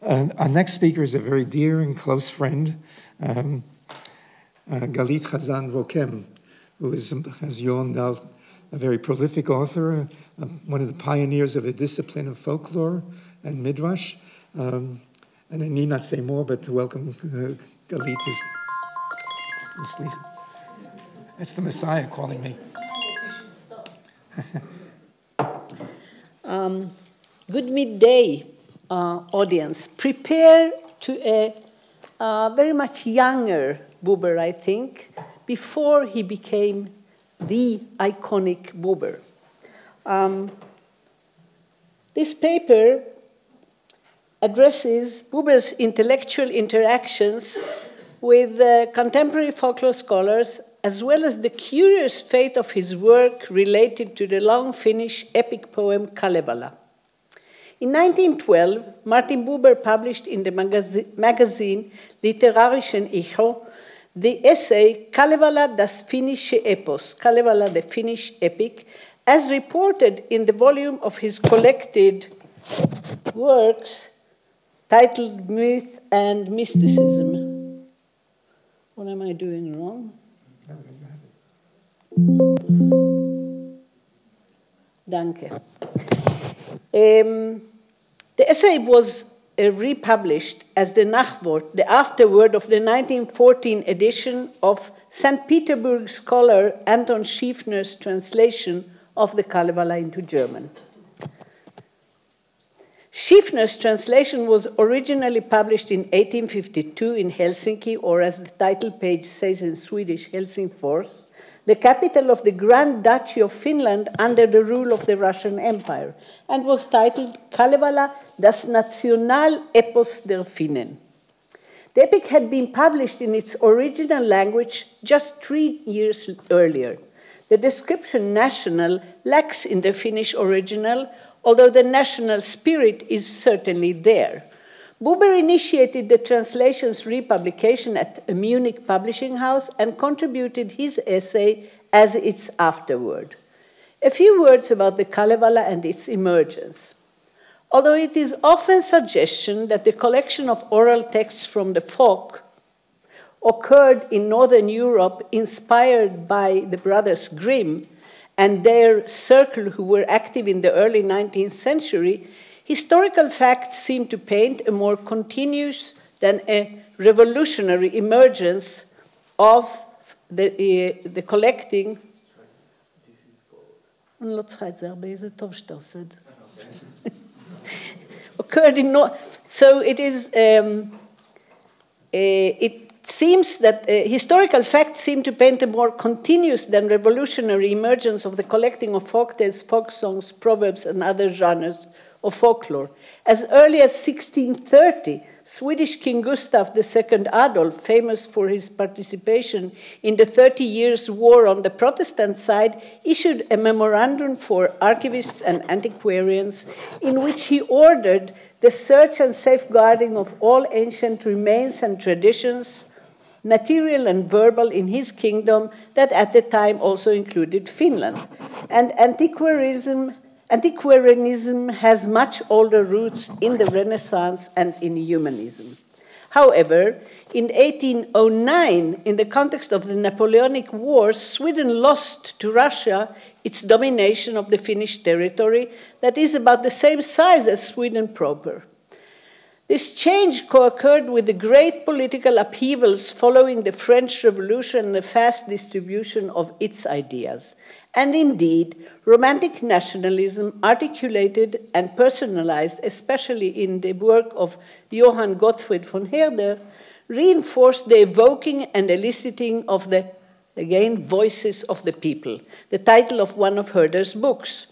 Our next speaker is a very dear and close friend, Galit Chazan Rokem, who is, as you all know, a very prolific author, one of the pioneers of a discipline of folklore and midrash. And I need not say more, but to welcome Galit to... That's the Messiah calling me. Good midday, audience. Prepare to a very much younger Buber, I think, before he became the iconic Buber. This paper addresses Buber's intellectual interactions with contemporary folklore scholars, as well as the curious fate of his work related to the long Finnish epic poem Kalevala. In 1912, Martin Buber published in the magazine Litterarischen Echo the essay Kalevala das finnische Epos, Kalevala the Finnish epic, as reported in the volume of his collected works titled Myth and Mysticism. What am I doing wrong? Danke. The essay was republished as the Nachwort, the afterword of the 1914 edition of St. Petersburg scholar Anton Schiefner's translation of the Kalevala into German. Schiefner's translation was originally published in 1852 in Helsinki, or as the title page says in Swedish, Helsingfors, the capital of the Grand Duchy of Finland under the rule of the Russian Empire, and was titled Kalevala das Nationalepos der Finnen. The epic had been published in its original language just 3 years earlier. The description national lacks in the Finnish original, although the national spirit is certainly there. Buber initiated the translation's republication at a Munich publishing house and contributed his essay as its afterword. A few words about the Kalevala and its emergence. Although it is often suggestion that the collection of oral texts from the folk occurred in Northern Europe inspired by the brothers Grimm and their circle who were active in the early 19th century, historical facts seem to paint a more continuous than a revolutionary emergence of the collecting. Occurred in so it is. It seems that historical facts seem to paint a more continuous than revolutionary emergence of the collecting of folk tales, folk songs, proverbs, and other genres of folklore. As early as 1630, Swedish King Gustav II Adolf, famous for his participation in the 30 Years' War on the Protestant side, issued a memorandum for archivists and antiquarians in which he ordered the search and safeguarding of all ancient remains and traditions, material and verbal, in his kingdom that at the time also included Finland. And antiquarianism has much older roots in the Renaissance and in humanism. However, in 1809, in the context of the Napoleonic Wars, Sweden lost to Russia its domination of the Finnish territory that is about the same size as Sweden proper. This change co-occurred with the great political upheavals following the French Revolution and the fast distribution of its ideas. And indeed, Romantic nationalism, articulated and personalized, especially in the work of Johann Gottfried von Herder, reinforced the evoking and eliciting of the, again, voices of the people, the title of one of Herder's books.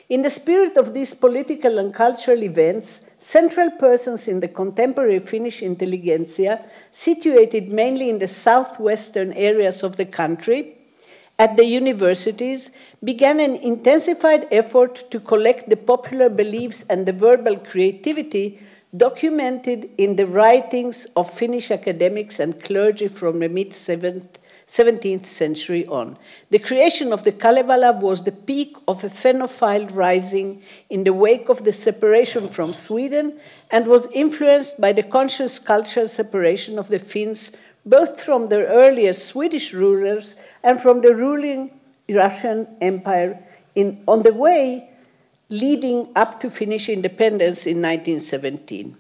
In the spirit of these political and cultural events, central persons in the contemporary Finnish intelligentsia, situated mainly in the southwestern areas of the country, at the universities, began an intensified effort to collect the popular beliefs and the verbal creativity documented in the writings of Finnish academics and clergy from the mid-17th 17th century on. The creation of the Kalevala was the peak of a Fennophile rising in the wake of the separation from Sweden and was influenced by the conscious cultural separation of the Finns, both from their earlier Swedish rulers and from the ruling Russian Empire on the way leading up to Finnish independence in 1917.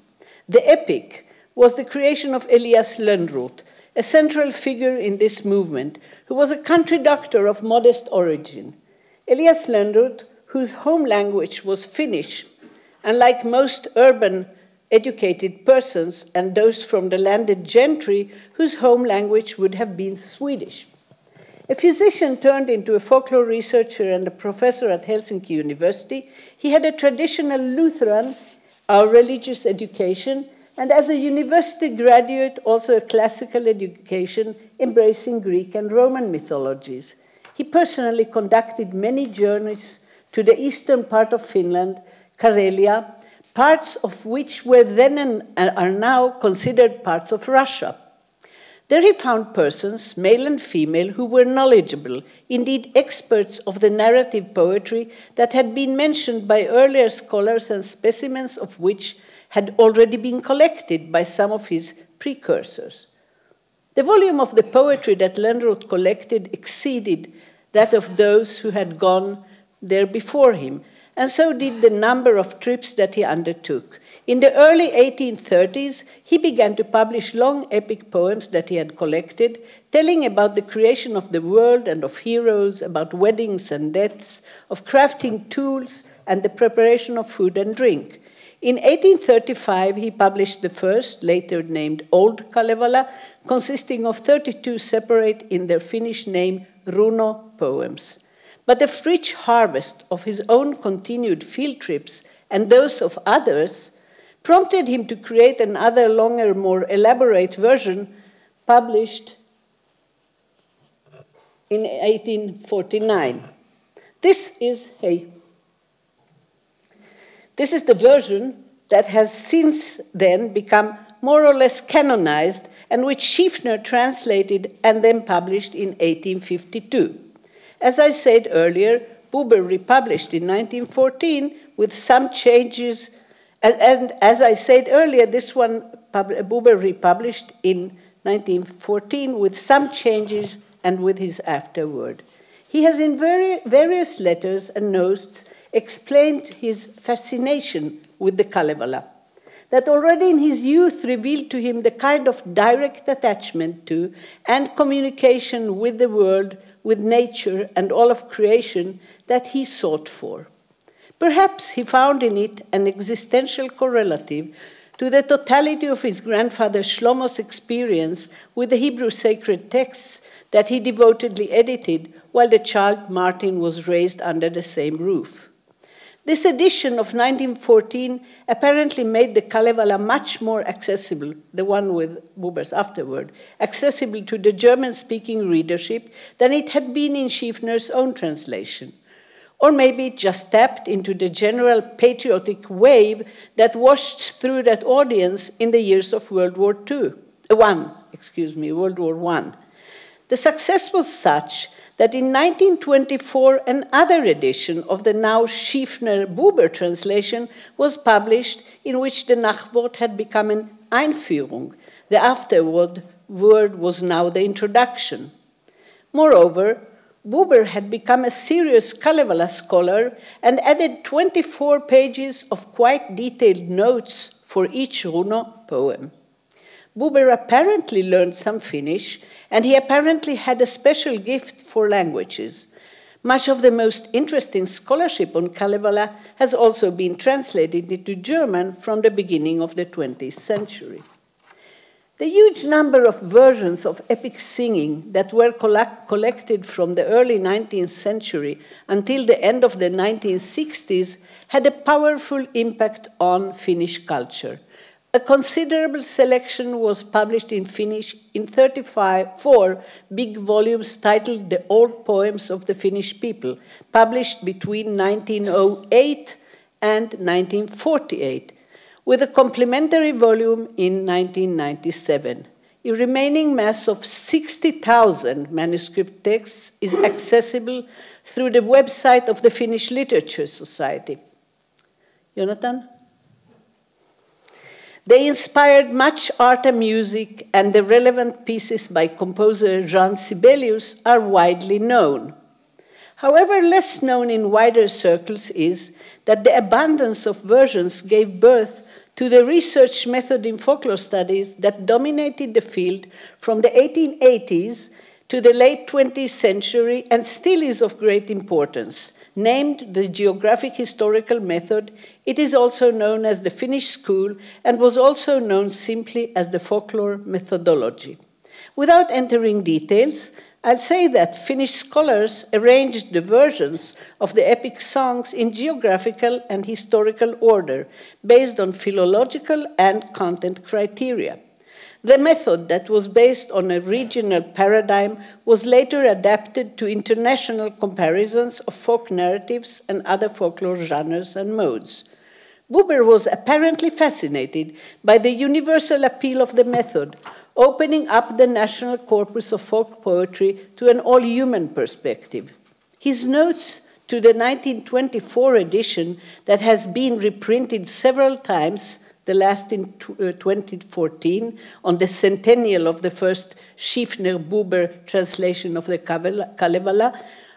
The epic was the creation of Elias Lönnrot, a central figure in this movement, who was a country doctor of modest origin. Elias Lönnrot, whose home language was Finnish, and like most urban educated persons and those from the landed gentry, whose home language would have been Swedish. A physician turned into a folklore researcher and a professor at Helsinki University, he had a traditional Lutheran, our religious education, and as a university graduate, also a classical education embracing Greek and Roman mythologies. He personally conducted many journeys to the eastern part of Finland, Karelia, parts of which were then and are now considered parts of Russia. There he found persons, male and female, who were knowledgeable, indeed experts of the narrative poetry that had been mentioned by earlier scholars and specimens of which had already been collected by some of his precursors. The volume of the poetry that Lönnrot collected exceeded that of those who had gone there before him, and so did the number of trips that he undertook. In the early 1830s, he began to publish long epic poems that he had collected, telling about the creation of the world and of heroes, about weddings and deaths, of crafting tools and the preparation of food and drink. In 1835, he published the first, later named Old Kalevala, consisting of 32 separate in their Finnish name Runo poems. But the rich harvest of his own continued field trips and those of others prompted him to create another longer, more elaborate version published in 1849. This is the version that has since then become more or less canonized and which Schiefner translated and then published in 1852. As I said earlier, Buber republished in 1914 with some changes. And as I said earlier, this one Buber republished in 1914 with some changes and with his afterword. He has in various letters and notes explained his fascination with the Kalevala, that already in his youth revealed to him the kind of direct attachment to and communication with the world, with nature and all of creation that he sought for. Perhaps he found in it an existential correlative to the totality of his grandfather Shlomo's experience with the Hebrew sacred texts that he devotedly edited while the child Martin was raised under the same roof. This edition of 1914 apparently made the Kalevala much more accessible, the one with Buber's afterword, accessible to the German-speaking readership than it had been in Schiefner's own translation. Or maybe it just tapped into the general patriotic wave that washed through that audience in the years of World War I. The success was such that in 1924 another edition of the now Schiefner-Buber translation was published in which the Nachwort had become an Einführung. The afterword word was now the introduction. Moreover, Buber had become a serious Kalevala scholar and added 24 pages of quite detailed notes for each Runo poem. Buber apparently learned some Finnish, and he apparently had a special gift for languages. Much of the most interesting scholarship on Kalevala has also been translated into German from the beginning of the 20th century. The huge number of versions of epic singing that were collected from the early 19th century until the end of the 1960s had a powerful impact on Finnish culture. A considerable selection was published in Finnish in 34 big volumes titled The Old Poems of the Finnish People, published between 1908 and 1948, with a complementary volume in 1997. a remaining mass of 60,000 manuscript texts is accessible through the website of the Finnish Literature Society. Jonathan? They inspired much art and music, and the relevant pieces by composer Jean Sibelius are widely known. However, less known in wider circles is that the abundance of versions gave birth to the research method in folklore studies that dominated the field from the 1880s to the late 20th century and still is of great importance. Named the geographic historical method, it is also known as the Finnish school and was also known simply as the folklore methodology. Without entering details, I'll say that Finnish scholars arranged the versions of the epic songs in geographical and historical order, based on philological and content criteria. The method that was based on a regional paradigm was later adapted to international comparisons of folk narratives and other folklore genres and modes. Buber was apparently fascinated by the universal appeal of the method, opening up the national corpus of folk poetry to an all-human perspective. His notes to the 1924 edition that has been reprinted several times, the last in 2014, on the centennial of the first Schiefner-Buber translation of the Kalevala,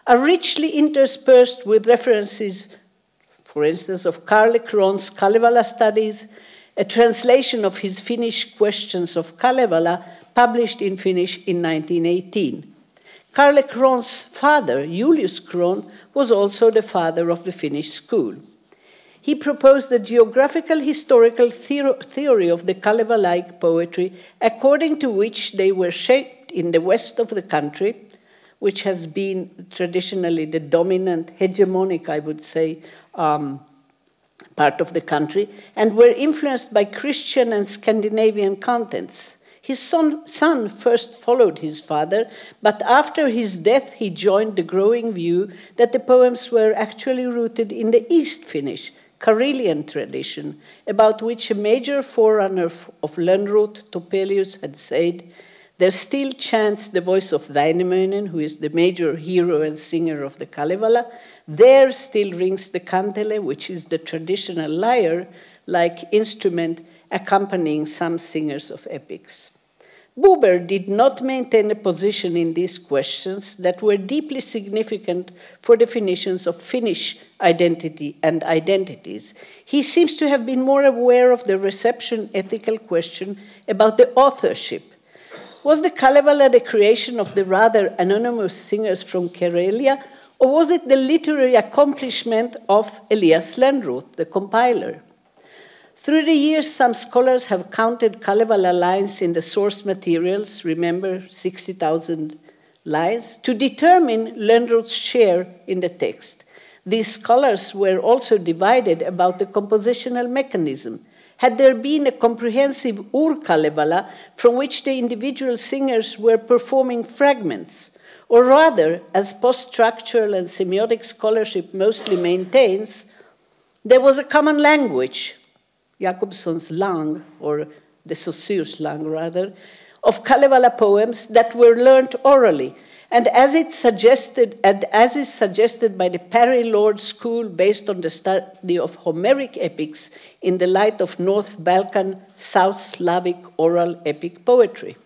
are richly interspersed with references, for instance, of Kalle Kron's Kalevala studies, a translation of his Finnish Questions of Kalevala, published in Finnish in 1918. Kalle Kron's father, Julius Kron, was also the father of the Finnish school. He proposed a geographical historical theory of the Kalevalaic poetry, according to which they were shaped in the west of the country, which has been traditionally the dominant, hegemonic, I would say, part of the country, and were influenced by Christian and Scandinavian contents. His son first followed his father, but after his death he joined the growing view that the poems were actually rooted in the East Finnish, Karelian tradition, about which a major forerunner of Lönnrot, Topelius, had said, "There still chants the voice of Väinämöinen, who is the major hero and singer of the Kalevala. There still rings the kantele, which is the traditional lyre-like instrument accompanying some singers of epics." Buber did not maintain a position in these questions that were deeply significant for definitions of Finnish identity and identities. He seems to have been more aware of the reception ethical question about the authorship. Was the Kalevala the creation of the rather anonymous singers from Karelia, or was it the literary accomplishment of Elias Lönnrot, the compiler? Through the years, some scholars have counted Kalevala lines in the source materials, remember 60,000 lines, to determine Lönnrot's share in the text. These scholars were also divided about the compositional mechanism. Had there been a comprehensive Ur-Kalevala from which the individual singers were performing fragments, or rather, as post-structural and semiotic scholarship mostly maintains, there was a common language, Jakobsson's Lang, or the Saussure's Lang rather, of Kalevala poems that were learned orally, and as is suggested by the Parry Lord School based on the study of Homeric epics in the light of North Balkan, South Slavic oral epic poetry.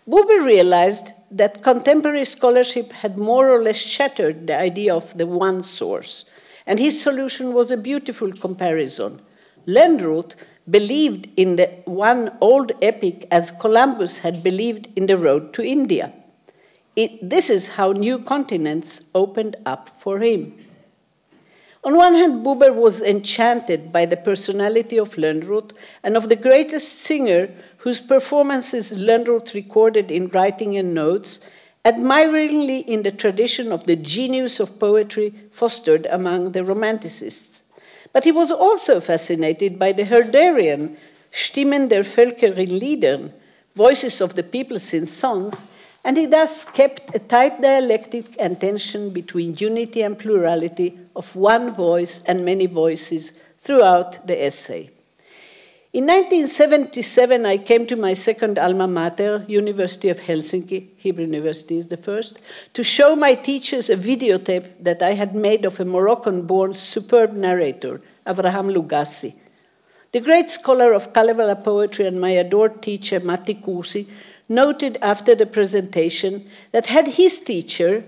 Buber realized that contemporary scholarship had more or less shattered the idea of the one source, and his solution was a beautiful comparison. Lönnrot believed in the one old epic as Columbus had believed in the road to India. This is how new continents opened up for him. On one hand, Buber was enchanted by the personality of Lönnrot and of the greatest singer whose performances Lönnrot recorded in writing and notes, admiringly in the tradition of the genius of poetry fostered among the Romanticists. But he was also fascinated by the Herderian Stimmen der Völker in Liedern, voices of the peoples in songs, and he thus kept a tight dialectic and tension between unity and plurality of one voice and many voices throughout the essay. In 1977, I came to my second alma mater, University of Helsinki, Hebrew University is the first, to show my teachers a videotape that I had made of a Moroccan-born superb narrator, Avraham Lugassi. The great scholar of Kalevala poetry and my adored teacher, Matti Kuusi, noted after the presentation that had his teacher,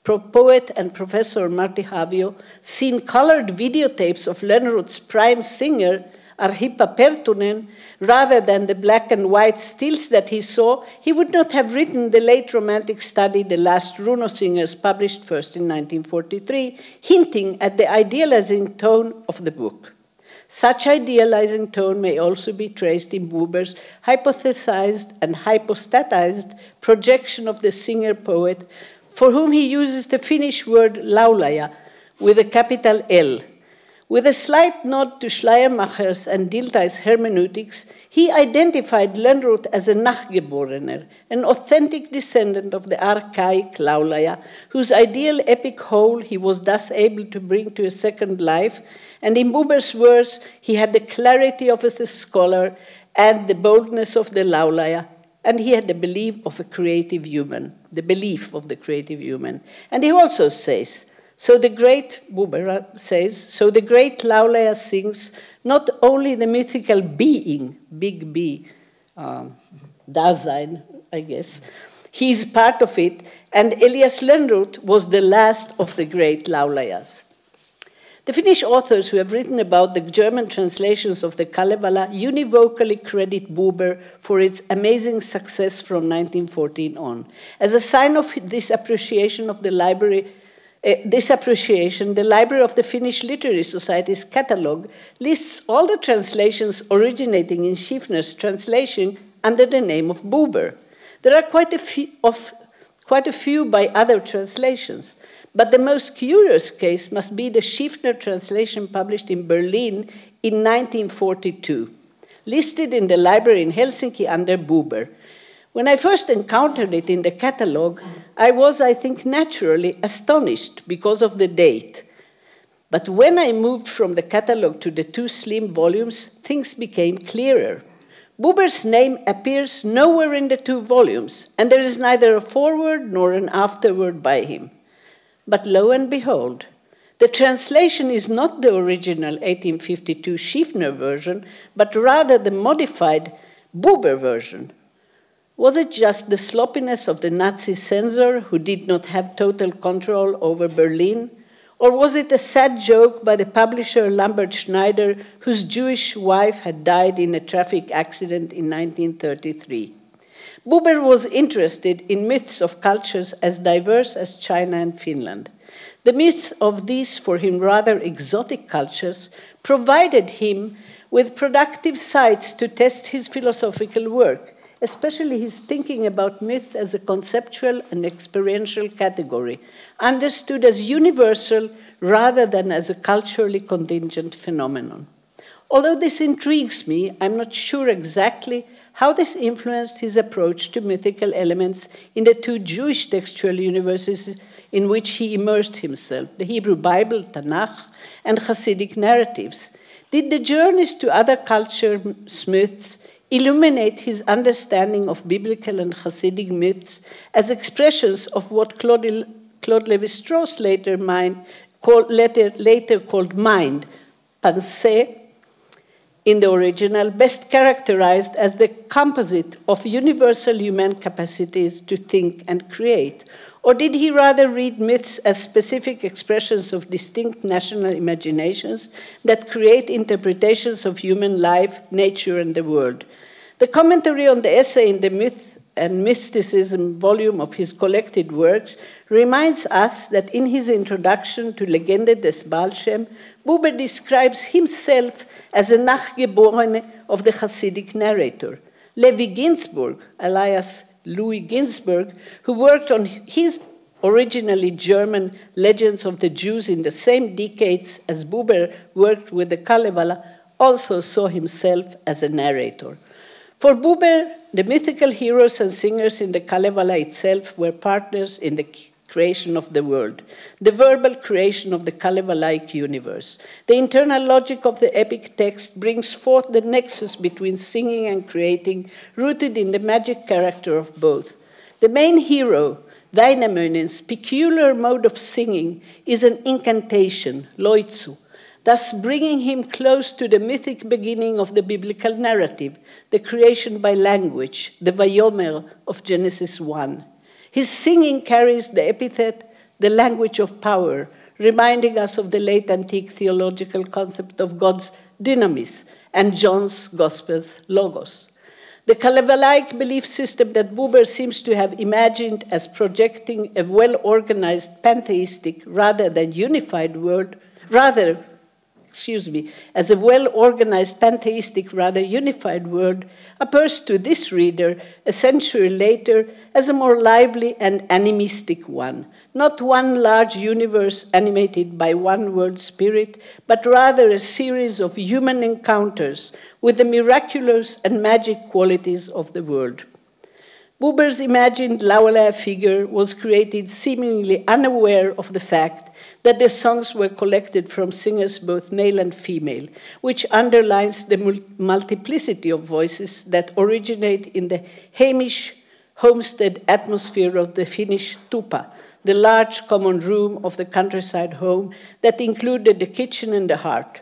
poet and professor Martti Havio, seen colored videotapes of Lönnrot's prime singer, Arhippa Pertunen, rather than the black and white stills that he saw, he would not have written the late romantic study, The Last Runo Singers, published first in 1943, hinting at the idealizing tone of the book. Such idealizing tone may also be traced in Buber's hypothesized and hypostatized projection of the singer-poet, for whom he uses the Finnish word laulaja with a capital L. With a slight nod to Schleiermacher's and Dilthey's hermeneutics, he identified Lönnrot as a Nachgeborener, an authentic descendant of the archaic laulaja, whose ideal epic whole he was thus able to bring to a second life, and in Buber's words, he had the clarity of a scholar and the boldness of the laulaja, and he had the belief of a creative human, the belief of the creative human. And he also says, so the great, Buber says, so the great laulaja sings not only the mythical being, big B, Dasein, I guess, he is part of it, and Elias Lönnrot was the last of the great laulajas. The Finnish authors who have written about the German translations of the Kalevala univocally credit Buber for its amazing success from 1914 on. As a sign of this appreciation of the library, the Library of the Finnish Literary Society's catalogue lists all the translations originating in Schiffner's translation under the name of Buber. There are quite a few by other translations. But the most curious case must be the Schiffner translation published in Berlin in 1942, listed in the library in Helsinki under Buber. When I first encountered it in the catalogue, I was, I think, naturally astonished because of the date. But when I moved from the catalogue to the two slim volumes, things became clearer. Buber's name appears nowhere in the two volumes, and there is neither a foreword nor an afterword by him. But lo and behold, the translation is not the original 1852 Schiffner version, but rather the modified Buber version. Was it just the sloppiness of the Nazi censor who did not have total control over Berlin? Or was it a sad joke by the publisher Lambert Schneider, whose Jewish wife had died in a traffic accident in 1933? Buber was interested in myths of cultures as diverse as China and Finland. The myths of these, for him, rather exotic cultures provided him with productive sites to test his philosophical work, especially his thinking about myths as a conceptual and experiential category, understood as universal rather than as a culturally contingent phenomenon. Although this intrigues me, I'm not sure exactly how this influenced his approach to mythical elements in the two Jewish textual universes in which he immersed himself, the Hebrew Bible, Tanakh, and Hasidic narratives. Did the journeys to other cultures' myths illuminate his understanding of biblical and Hasidic myths as expressions of what Claude Lévi-Strauss later called mind, pensée, in the original, best characterized as the composite of universal human capacities to think and create? Or did he rather read myths as specific expressions of distinct national imaginations that create interpretations of human life, nature, and the world? The commentary on the essay in the Myth and Mysticism volume of his collected works reminds us that in his introduction to Legende des Baal Shem, Buber describes himself as a Nachgeborene of the Hasidic narrator. Levi Ginsburg, alias Louis Ginsburg, who worked on his originally German Legends of the Jews in the same decades as Buber worked with the Kalevala, also saw himself as a narrator. For Buber, the mythical heroes and singers in the Kalevala itself were partners in the creation of the world, the verbal creation of the Kalevala-like universe. The internal logic of the epic text brings forth the nexus between singing and creating, rooted in the magic character of both. The main hero, Wainamoinen's peculiar mode of singing is an incantation, loitsu, thus bringing him close to the mythic beginning of the biblical narrative, the creation by language, the Vayomer of Genesis 1. His singing carries the epithet, the language of power, reminding us of the late antique theological concept of God's dynamis and John's Gospel's logos. The Kalevala-like belief system that Buber seems to have imagined as projecting a well-organized pantheistic rather than unified world, as a well-organized pantheistic rather unified world, appears to this reader a century later as a more lively and animistic one, not one large universe animated by one world spirit, but rather a series of human encounters with the miraculous and magic qualities of the world. Buber's imagined Laulea figure was created seemingly unaware of the fact that the songs were collected from singers both male and female, which underlines the multiplicity of voices that originate in the Hamish homestead atmosphere of the Finnish tupa, the large common room of the countryside home that included the kitchen and the hearth.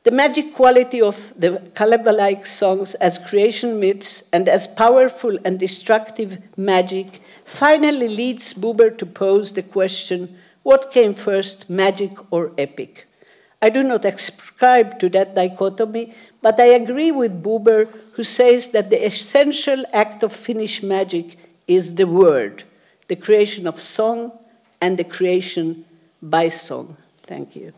The magic quality of the Kalevala-like songs as creation myths and as powerful and destructive magic finally leads Buber to pose the question, what came first, magic or epic? I do not ascribe to that dichotomy, but I agree with Buber, who says that the essential act of Finnish magic is the word, the creation of song and the creation by song. Thank you.